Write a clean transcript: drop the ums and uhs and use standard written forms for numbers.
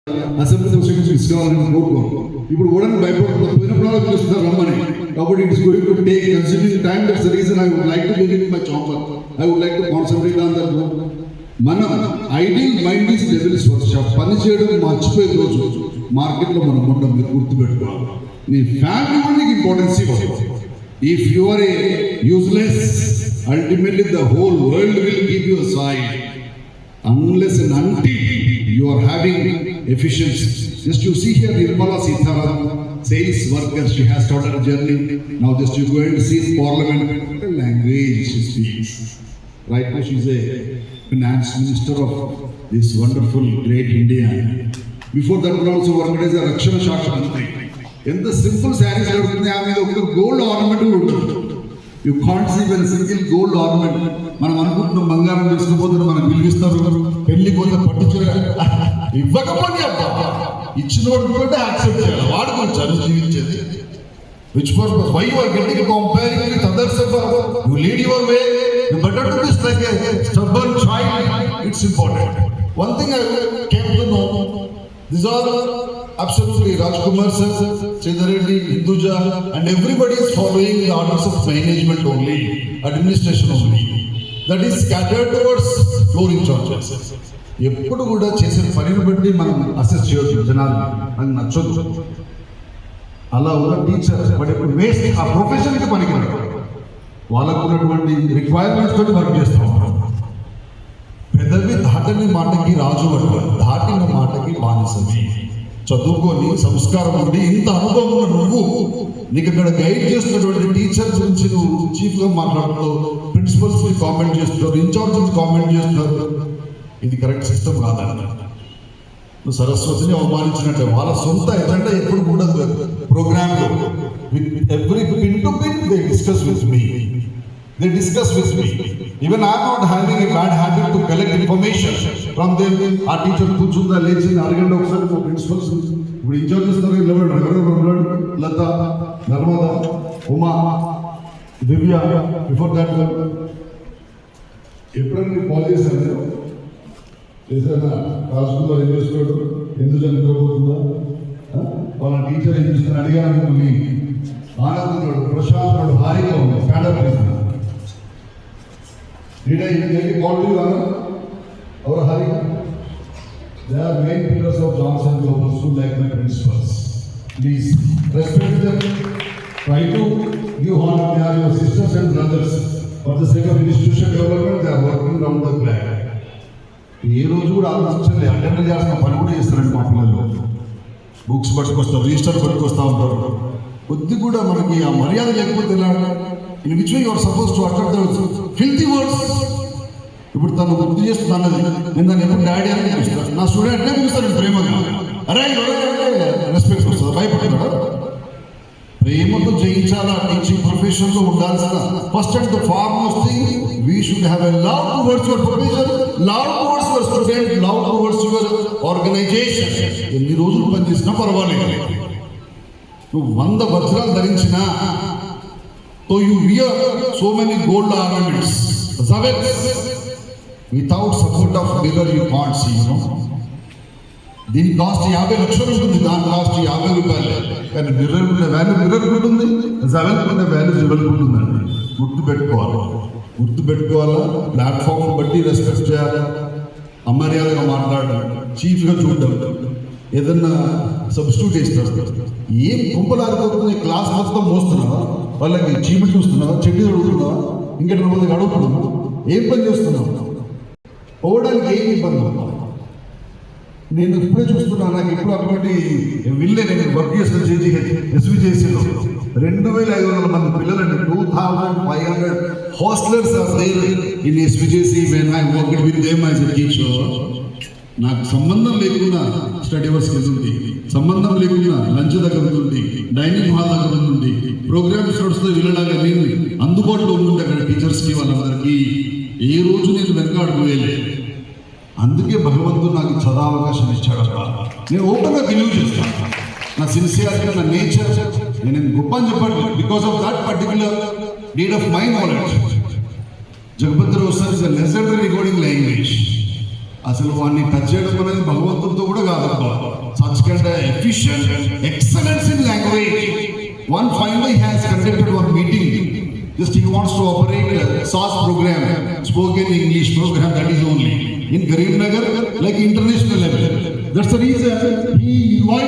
Assembly sections ఇసుకోవాలని కోరుకోరు. ఇప్పుడు కూడా భయపడుతున్నారు, పోయినప్పుడు పిలుస్తున్నారు రమ్మని. కాబట్టి it's going to take considering time. That's the reason I would like to begin my chamber. I would like to concentrate on that. మనం ideal mind is devil's workshop. పని చేయడం మర్చిపోయే రోజు మార్కెట్లో మనం ఉండడం మీరు గుర్తుపెట్టుకోవాలి. నీ ఫ్యామిలీ కూడా నీకు ఇంపార్టెన్స్ ఇవ్వాలి. If you are a useless, ultimately the whole world will keep you aside unless and until you are having efficiency. Just you see here Nirmala Sitharaman, sales worker, she has started a journey. Now just you go and see in parliament, what a language she speaks. Right now she is a finance minister of this wonderful great India. Before that one also worked as a Rakshana Shasha Mantri. In the simple sarees gold ornament ఉంటుంది. You can't see when a single gold ornament. మనం అనుకుంటున్నాం బంగారం తీసుకుపోతున్నా మనకు పిలిపిస్తారు, పెళ్లికి పోతే పట్టించు ఇవ్వకపోతే ఇచ్చిన వాడు యాక్సెప్ట్ చేయాలి. వాడు గురించి అది జీవించేది. Which purpose? Why you are getting comparing with others? You lead your way. You better to be like a stubborn child. It's important. One thing I came to know, these are absolutely Rajkumar sir, Chedareddy, Hinduja, and everybody is following the orders of management only, administration only. That is scattered towards floor in charges. ఎప్పుడు కూడా చేసిన పనిని బట్టి మనం assess చేయొచ్చు. జనాలు నాకు నచ్చొద్దు అలా ఉన్న టీచర్ బట్ ఇప్పుడు వేస్ట్ ఆ ప్రొఫెషన్కి పనికిరాడు. వాళ్ళకు ఉన్నటువంటి రిక్వైర్మెంట్స్ తోటి వర్క్ చేస్తూ ఉంటాం. పెదవి దాటని మాటకి రాజు అంటారు, దాటిన మాటకి బానిసవి. చదువుకొని సంస్కారం ఉండి ఇంత అనుభవం ఉన్న నువ్వు, నీకు ఇక్కడ గైడ్ చేస్తున్నటువంటి టీచర్ గురించి నువ్వు చీఫ్గా మాట్లాడుతావు, ప్రిన్సిపల్స్ కామెంట్ చేస్తున్నారు, ఇన్ఛార్జ్ కామెంట్ చేస్తున్నారు. ఇది కరెక్ట్ సిస్టమ్ కాదండి. నువ్వు సరస్వతిని అవమానించినట్టే. వాళ్ళ సొంత ఎజెండా ఎప్పుడు ఉండదు ప్రోగ్రామ్లో. With every pin to pin they discuss with me. They discuss with me. Even I am not having a bad habit to collect information from them. Our teacher కూర్చుందా లేచి అరగంట ఒకసారి ప్రిన్సిపల్స్ ఇప్పుడు ఇన్ఛార్జెస్ ఎవరెవరు లత, నర్మదా, ఉమా, దివ్య. Before that ఎప్పుడైనా call చేశాను చేశానా? రాజుకుమార్ ఏం చేస్తున్నాడు, ఎందుకు చనిపోతుందా, వాళ్ళ టీచర్ ఏం చేస్తున్నా అడిగాను. మిమ్మల్ని ఆనంద్ ప్రశాంత్ హారిక ఉంది స్టాండప్ చేసిన. Did I call you, Anand? Or Harika? They are main pillars of Johnson Global School, like my principals. Please respect them. Try to give honor. They are your sisters and brothers. For the sake of institution development, they are working round the clock. ఏ రోజు కూడా ఆలోచించండి. Attend చేస్తున్న పని కూడా చేస్తారండి మా పిల్లలు. Books పట్టుకొస్తారు, register పట్టుకొస్తూ ఉంటారు. కొద్ది కూడా మనకి ఆ మర్యాద లేకపోతే ఎలా? In which way you are supposed to utter the filthy words? ఇప్పుడు తను గుర్తు చేస్తుంది అన్నది, నేను దాన్ని ఎప్పుడు డాడీ అని పిలుస్తాను. నా స్టూడెంట్ నే పిలుస్తాను ప్రేమగా. అరే రెస్పెక్ట్ వస్తుంది, భయపడుతున్నాడు. ప్రేమతో జయించాలా టీచింగ్ ప్రొఫెషన్లో ఉండాల్సిన first and the foremost thing, we should have a love towards your profession, love towards your student, love towards your organisation. ఎన్ని రోజులు పనిచేసినా పర్వాలేదు. నువ్వు 100 వజ్రాలు ధరించినా, so you wear so many gold ornaments, zawets, without support of mirror you can't see, you know. దీని cost 50 లక్షలు ఉంటుంది, దాని కాస్ట్ 50 రూపాయలు. కానీ మిర్రర్ ఉండే వాల్యూ మిర్రర్ ఉంటుంది, జవెల్ ఉండే వాల్యూ జవెల్ ఉంటుందండి. గుర్తుపెట్టుకోవాలా. ప్లాట్ఫామ్ బట్టి రెస్పెక్ట్ చేయాలి, అమర్యాదగా మాట్లాడాలి, చీఫ్గా చూడడం. ఏదన్నా సబ్స్టిట్యూట్ చేస్తారు, ఏం కుంపలారిపోతుంది, క్లాస్ మొత్తం మోస్తున్నావా, వాళ్ళకి చీపులు చూస్తున్నావా, చెట్టు అడుగుతున్నావా, ఇంకెట్లా మందికి అడుగుతున్నావా, ఏం పని చేస్తున్నావు? పోవడానికి ఏం ఇబ్బంది? నేను ఇప్పుడే చూస్తున్నాను, నాకు ఇప్పుడు అటువంటి విల్లే. నేను వర్క్ చేసిన ఎస్విజేసీలో 2500 మంది పిల్లలండి, 2500 hostlers are there in SVJC. When I worked with them as a teacher, నాకు సంబంధం లేకుండా స్టడీ అవర్స్కి వెళ్తుంది, సంబంధం లేకుండా లంచ్ దగ్గర నుండి, డైనింగ్ హాల్ దగ్గర నుండి, ప్రోగ్రామ్స్ నడుస్తూ వెళ్ళడానికి నేను అందుబాటులో ఉంటుంది అక్కడ టీచర్స్కి, వాళ్ళందరికీ. ఏ రోజు నేను వెనకాడుకు వెళ్ళే. అందుకే భగవంతుడు నాకు చదువు అవకాశం ఇచ్చాడు. నేను ఓపెన్గా బిలీవ్ చేస్తాను. నా సిన్సియారిటీ, నా నేచర్, నేను గొప్ప అని చెప్పండి. Because of that particular need of my knowledge. Jagapathi Rao sir is a legendary recording language. అసలు వాడిని టచ్ చేయడం అనేది భగవంతుడితో కూడా కాదు. efficient, excellence in language. One finally has conducted one meeting. Just he wants to operate a SaaS program, spoken English program, that is only. In Karimnagar, like international level. That's the reason he invited